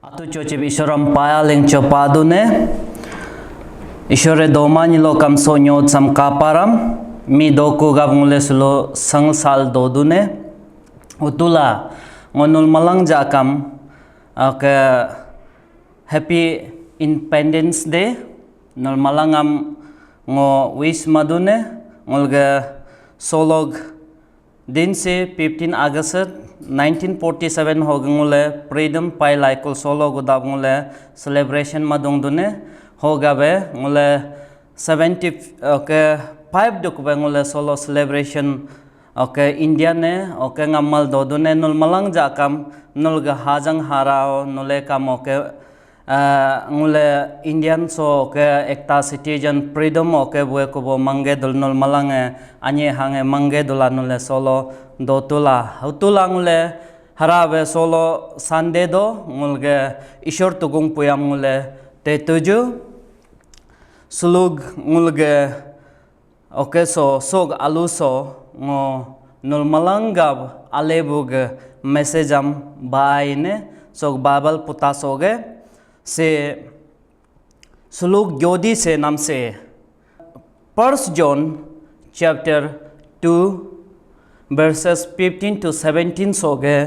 Atu chochib ishoram paya ling chopadune ishore domani lo kam sonyo sam kaparam mi doku gabngule sulo sang sal dodune utula ngonul malang jakam ke happy Independence Day nol malangam ngo wish madune ngolga solog दिन से 15 अगस्त 1947 होगंगुले freedom pai laikul solo godabngule celebration madongdune hogabe ngule 70 okay 5 dokbe ngule solo celebration okay India ne okay ngamal dodune nul malang jakam nulga hajang harao nule kam okay ngule Indian so ke ekta citizen freedom okay bue ko bo mange dul nul malange anye hange mange dula nule solo dotula hutula ngule harabe solo Sunday do ngulge ishor tugung puyam ngule te tuju sulug ngulge okay so sog aluso ngo nul malangab alebug messagam baine sog babal putasoge से सुलूक ज्योति से नाम से 1 John chapter 2 verses 15 to 17 सोगे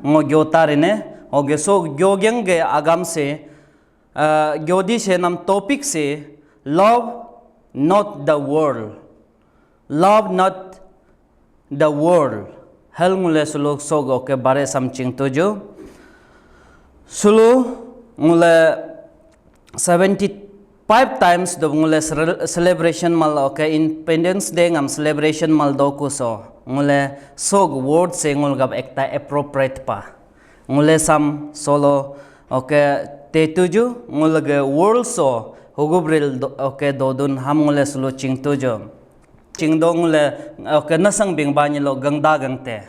ngo gyotare ne oge so gyogyang ge agam se gyodi se nam topic se love not the world hel ngule suluk so go ke bare samching tojo sulu ngule 75 times do ngule celebration mal okay Independence Day ngam celebration mal do ko so ngule sog word se ngul gab ekta appropriate pa ngule sam solo okay te tuju ngul ge world so hugubril okay dodun ham ngule solo ching tujo ching do ngule okay nasang bing ba ni lo gangda gangte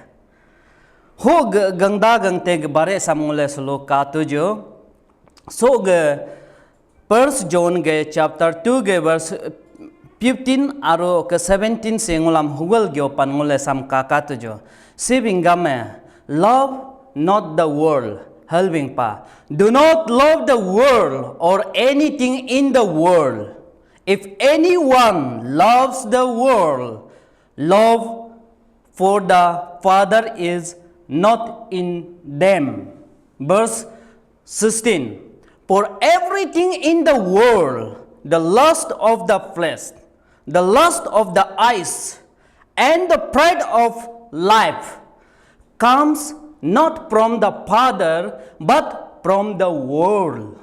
hog gangda gangte ge bare sam ngule solo ka tujo so ge 1 John ge chapter 2 ge verse 15 aro ke 17 se ngulam hugol gyo pan ngule sam kaka tujo sibinga me love not the world helping pa do not love the world or anything in the world if anyone loves the world love for the Father is not in them verse 16 For everything in the world, the lust of the flesh, the lust of the eyes, and the pride of life comes not from the Father, but from the world.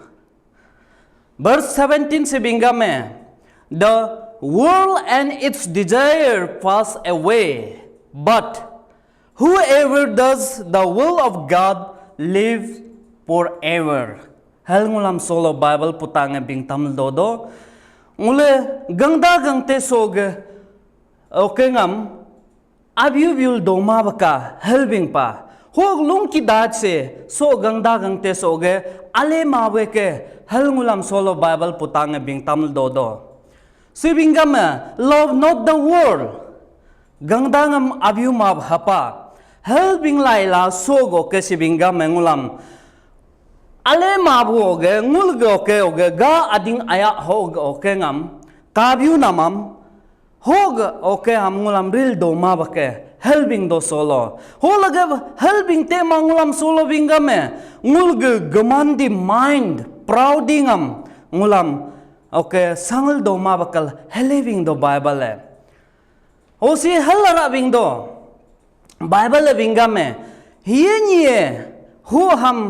Verse 17 se bingame, the world and its desire pass away, but whoever does the will of God lives forever. Hal ngulam solo Bible putange bing tamil dodo ngule gangda gangte soge okay ngam abiu biul doma baka helbing pa hog lung ki daj se so gangda gangte soge ale mawe ke hal ngulam solo Bible putange bing tamil dodo sibingam love not the world gangda ngam abiu mab hapa helbing laila sogo ke sibingam ngulam ale mabu oge ngulge oge ga ading aya hog oke ngam kabyu namam hog oke ham ngulam ril do ma bake helping do solo holage helping te mangulam solo bingame ngulge gamandi mind proudingam ngulam oke sangl do ma bakal helping do bible osi helara bing do bible bingame hiye hu ham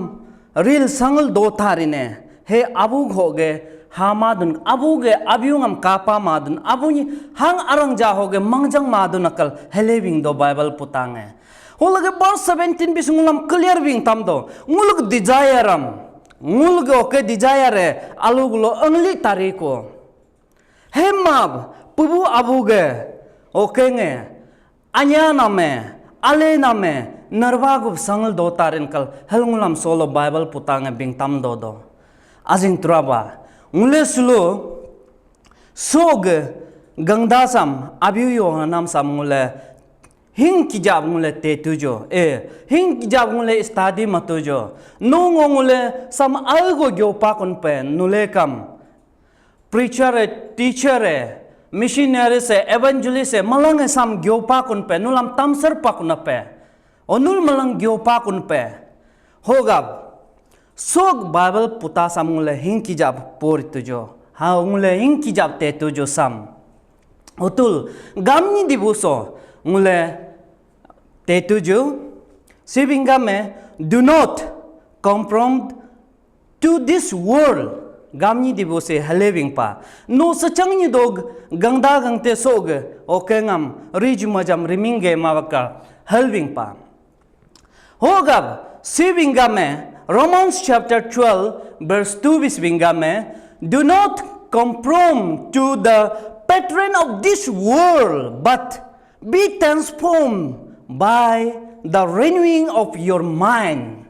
real sangal do tharine he abu hoge hamadun abuge abiungam kapa madun abuni hang arang ja hoge mangjang madun akal heleving do Bible putange holage verse 17 bisungulam clear bing tamdo ngulug desiream ngulge oke desire alugulo angli tariko hemab pubu abuge oke nge anya name ale name narwagub sangal do tarin kal helngulam solo Bible putange bing tam do azing traba ngule sulu sog gangdasam abiu yo nam sam ngule hing kijab ngule te tujo hing kijab ngule study matujo no ngule sam algo gyopa kon pe nule kam preacher teacher missionary se evangelist se malang sam gyopa kun pe nulam tamsar pa kun pe onul malang gyopa kun pe hogab sog bible puta sam ngule hing ki jab por tujo ha ngule hing ki jab te tujo sam otul gamni dibuso ngule te tujo sibinga me do not conform to this world gamni dibose haleving pa no sachang ni dog gangda gangte sog okengam rij majam riminge mawaka halving pa hogab sibinga me Romans chapter 12 verse 2 bisbinga me do not conform to the pattern of this world but be transformed by the renewing of your mind.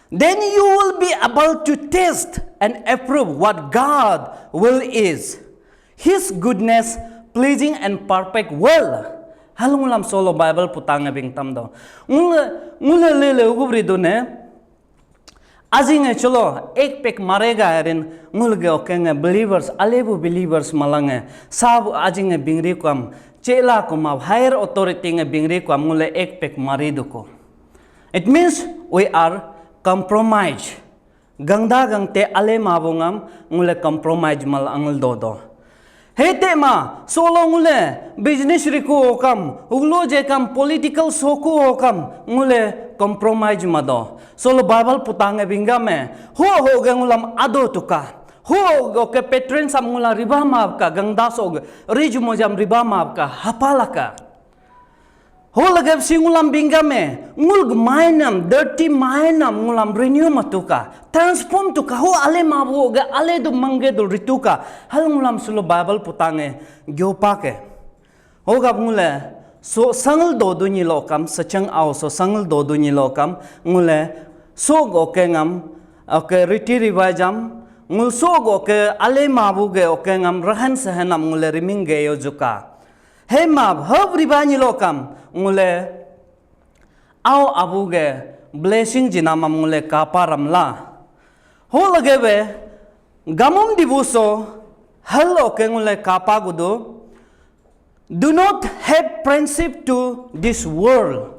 Then you will be able to taste and approve what God will is, His goodness, pleasing and perfect will. Halungulam solo Bible putanga bing tamdo. Ngule lele ugubri dune. Azing cholo ek pek marega erin ngulge okenge believers alebu believers malange sab azing bingri kam chela kuma higher authority nge bingri kam ngule ek pek mariduko. It means we are compromise gangda gangte ale mabungam ngule compromise mal angul dodo hete ma solo ngule business riku okam uglo je kam political soku okam ngule compromise mado solo bible putange bingame ho gangulam ado tuka ho ke patron sam ngula riba mab ka gangda sog rij mojam riba mab ka hapalaka holagab singulam bingame ngulg mainam dirty mainam ngulam renew matuka transform tuka ho ale mabu ga ale du mange du rituka hal ngulam sulo bible putange gyopake hogab ngule so sangal do du ni lokam sachang aw so sangal do du ni lokam ngule so go kengam okay riti rivajam ngul so go ke ale mabu ge okengam rahan sahanam ngule riminge yojuka hey mab hob ribani lokam ngule aw abuge blessing jinama ngule kaparamla holagebe gamum dibuso hello ke ngule kapagudo do not have friendship to this world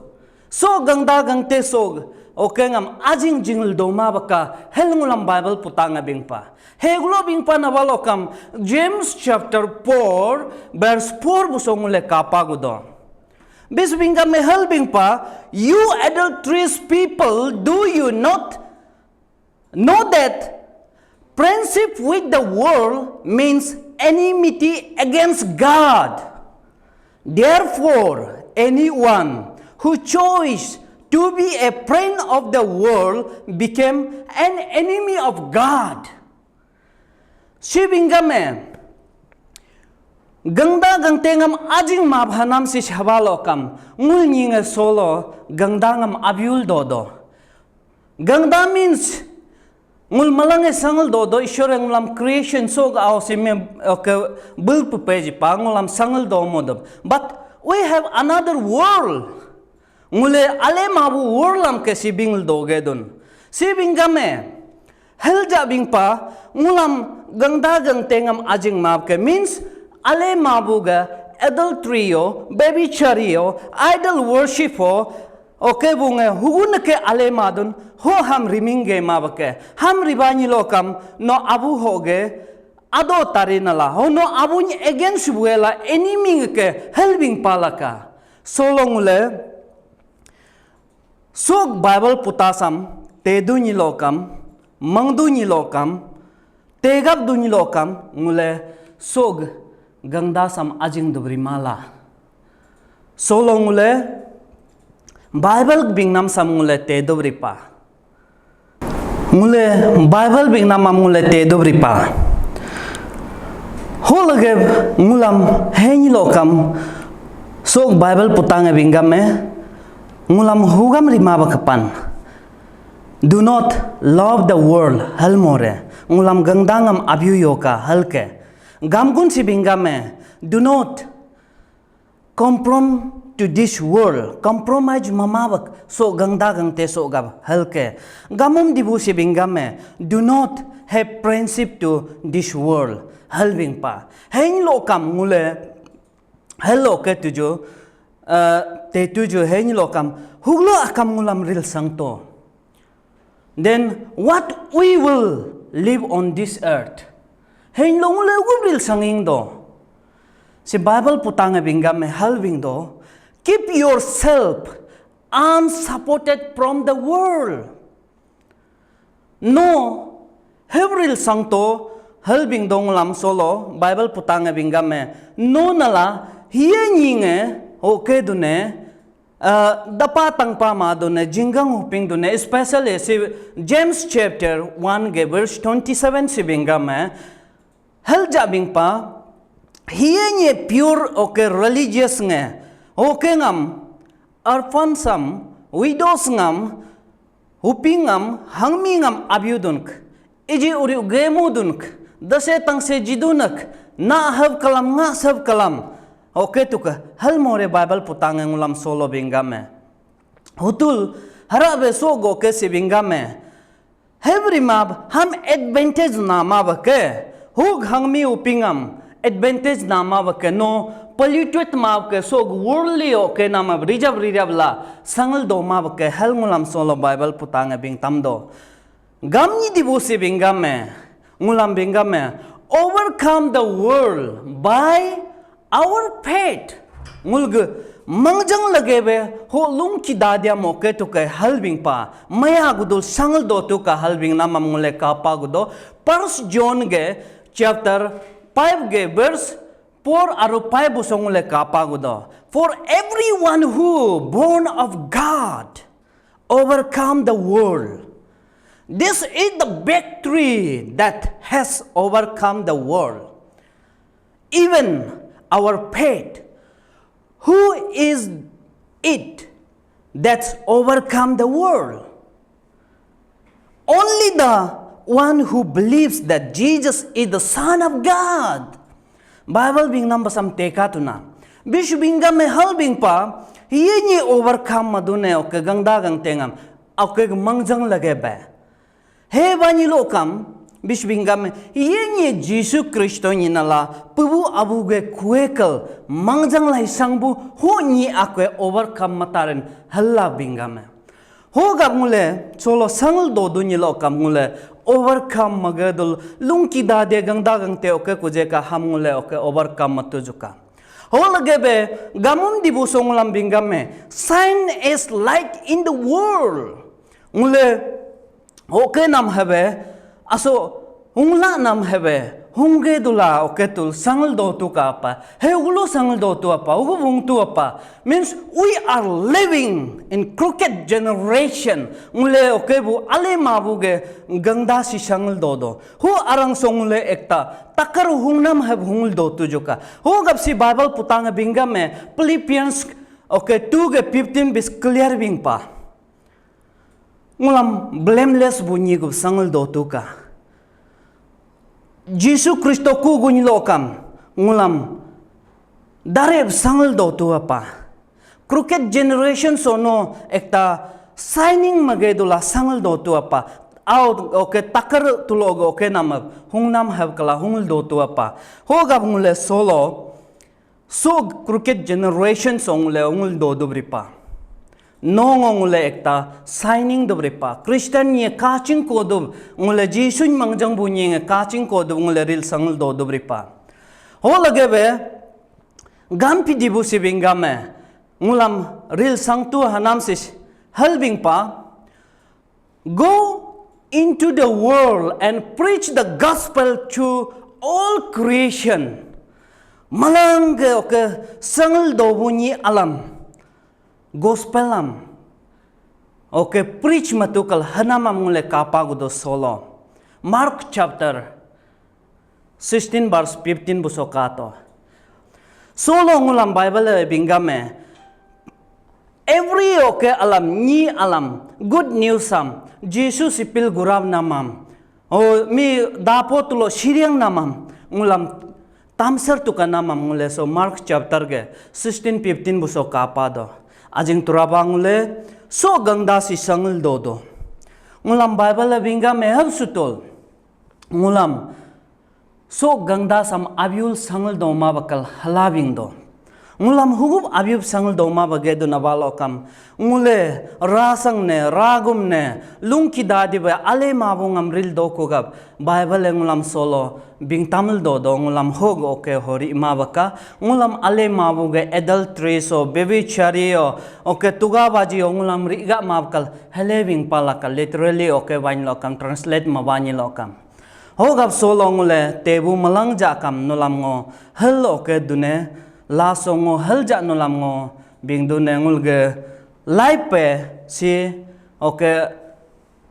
so gangda gangte sog okengam ajing jingul doma baka helngulam bible putanga bingpa heglo bingpa nawalokam James chapter 4 verse 4 busongule kapagudo bisbinga mehal bingpa you adulterous people do you not know that friendship with the world means enmity against God? Therefore, anyone who chose to be a friend of the world became an enemy of God. Sibingame gangda gangtengam ajing mabhanam si shabalokam ngulninga solo gangdangam abiul dodo. Gangda means ngul malange sangal dodo ishoreng lam creation sog aw sime okay bul page pa ngulam sangal do modab but we have another world ngule ale mabu world lam ke sibing doge don sibingame helja bing pa ngulam gangda gangtengam ajing mab ke means ale mabu ga adulterio baby chario idol worshipo okay bunga hugun ke ale madun ho ham riminge mabake ham ribani lokam no abu hoge ado tarinala ho no abu ni against buela enemy ke helping palaka solongule sog bible putasam tedu ni lokam mangdu ni lokam tegab du ni lokam ngule sog gangda sam ajing dubri mala solongule Bible bingnam samule te dobripa. Mule Bible bingnam amule te dobripa. Holage ngulam heni lokam sok Bible putanga bingame ngulam hugam rima bakapan. Do not love the world halmore. Ngulam gangdangam abiyuyoka halke. Gamgun si bingame do not conform to this world, compromise mamawak so gangda gangte so gab halke. Gamum dibu si bingame, do not have friendship to this world. Halving pa. Hein lo kam mule, hello ke tujo, te tujo hein lo kam, huglo akam mulam ril sangto. Then what we will live on this earth. Hein lo mule ril sanging do. Si Bible putanga bingam me halving do, keep yourself unsupported from the world. No, hevril sangto halving dong lam solo Bible putanga bingam me no nala hiye okay dune dapatang pama dune jinggang huping dune especially si James chapter 1 verse 27 si bingam me hal jabing pa hiye pure okay religious nge okay ngam orphan sam widows ngam huping ngam hangmi ngam abyudunk iji uri gemu dunk dase tang se jidunak na hav kalam nga sav kalam okay tuka hal more Bible putang ngulam solo bingame hutul harabe so go ke si bingame every mab ham advantage na mab ke hug hangmi upingam advantage na mab ke no polluted mab ke so worldly okay na mab rijab la sangal do mab ke hal ngulam solo Bible putang bing tamdo gamni dibusi bingame ngulam bingame overcome the world by our faith ngulg mangjang lagebe ho lung ki dadia moke to ke halbing pa maya gudul sangal do to ka halbing namam ngule ka pa gudo 1 John ge chapter 5 ge verse 4 aru 5 busongule ka pa gudo for everyone who born of God overcome the world. This is the victory that has overcome the world. Even our faith. Who is it that's overcome the world? Only the one who believes that Jesus is the Son of God. Bible bing number sam teka tuna. Bishu binga me hal bing pa. Hiye overcome madune o ke gangda gang tengam. O ke mangjang lage ba. He bani lokam bishbingam yenye Jesu Kristo ni nala pubu abuge kuekal mangjang lai sangbu ho ni akwe overcome mataren halla bingam ho gamule solo sangal do dunya lokam mule overcome magadul lungki da de gangda gangte oke kuje ka hamule oke overcome matujuka ho lagebe gamum dibu songulam bingam sign is light in the world mule okay nam have aso ungla nam have hunge dula okay tul sangal do tu ka pa he ulo sangal do tu apa ugo bung tu apa means we are living in crooked generation mule okay bu ale ma bu ge gangda si sangal do hu arang songule ekta takar hung nam have hungul do tu joka ho gap si Bible putang binga me Philippians okay 2 ge 15 bis clear bing pa ngulam blameless bunyi gub sangal do tuka Jesu Kristo ku gunyi lokam ngulam dareb sangal do tu apa crooked generation sono ekta signing magedula sangal do tu apa out okay takar tulogo okay namab hungnam have kala hungul do tu apa hoga ngule solo so crooked generation songule ungul do dubripa nongongule ekta signing dobripa Christian ye kaching kodum ngule jisun mangjang bunyi nge kaching kodum ngule ril sangul do dobripa ho lagebe gampi dibu sibingame ngulam ril sangtu hanam sis halbing pa go into the world and preach the gospel to all creation malang ke sangul do bunyi alam Gospelam. Okay, preach matukal hanama mule kapagudo solo. Mark chapter 16 verse 15 busokato. Solo ngulam Bible bingame. Every okay alam ni alam good news sam. Jesus ipil gurav namam. O mi dapo tulo siriang namam ngulam tamser tu kana mamule so Mark chapter ge 16-15 buso kapa do ajing turaba ngule so gangda si sangul do ngulam Bible binga me hab sutol ngulam so gangda sam abiul sangul do ma bakal halabing do ngulam hugub abib sangul do ma bage do nabalo kam ngule rasang ne ragum ne lungki dadi ba ale ma bungam ril do ko gab Bible ngulam solo bing tamil do ngulam hog oke hori ma baka ngulam ale ma buge adultery so baby chario oke tuga baji ngulam riga ma bakal halebing palaka literally oke vain lokam translate ma bani lokam hogab solo ngule tebu malang ja kam nulam ngo hel oke dune la songo halja nulam ngo bingdu nengul ge life pe si oke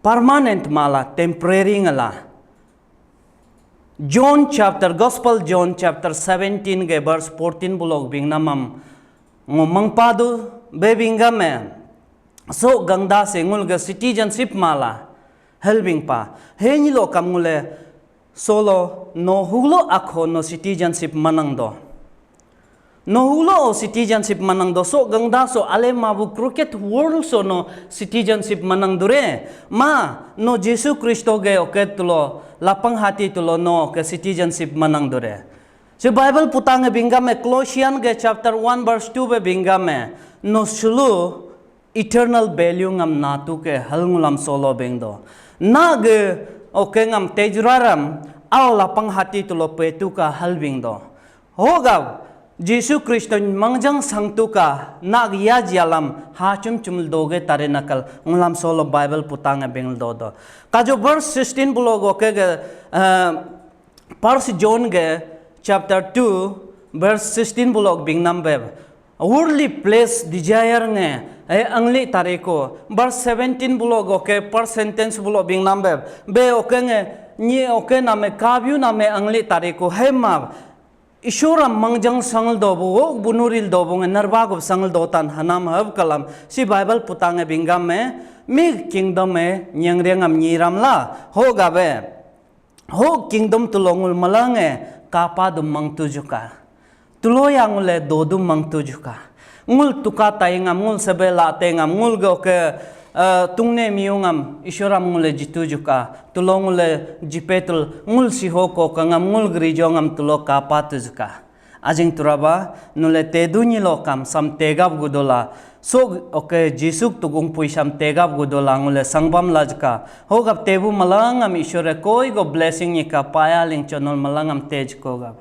permanent mala temporary ngala Gospel John chapter 17 ge verse 14 bulog bing namam ngomang padu be binga me so gangda se ngul ge citizenship mala helbing pa he ni lo kamule solo no hulo akho no citizenship manang do no hulo citizenship manang do so gangda so ale mabu crooked world so no citizenship manang dure ma no Jesu Kristo ge oke tulo lapang hati tulo no ke citizenship manang dure so Bible putang binga me Colossians ge chapter 1 verse 2 be binga me no sulu eternal value ngam natu ke halngulam solo bengdo na ge oke ngam tejraram aw lapang hati tulo petu ka halbing do hogab Jesu Kristo mangjang sangtuka nag ya jalam hachum chumul doge tare nakal ngulam solo Bible putanga bengl do kajo verse 16 bulogo ke 1 John ge chapter 2 verse 16 bulog bing number worldly place desire nge angli tareko verse 17 bulogo ke per sentence bulog bing number be oke nge ni oke name kabyu name angli tareko hema Ishuram mangjang sangl dobo bunuril dobo nge narbagob sangl dotan hanam hab kalam si Bible putang bingam me mi kingdom me nyangrengam nyiram la ho gabe ho kingdom tulongul malange kapa dum mang tujuka tuloyang ule dodum mang tujuka ngul tuka tayngam ngul sebela tengam ngul go ke tungne miungam ishoram ngule jitujuka tulongule jipetul ngul sihoko kangam ngul grijongam tulo kapatujuka ajing turaba nule tedunyi lokam sam tegab gudola so oke jisuk tugung puisam tegab gudola ngule sangbam lajka hogab tebu malangam ishore koi go blessing ika payaling chonol malangam tej kogab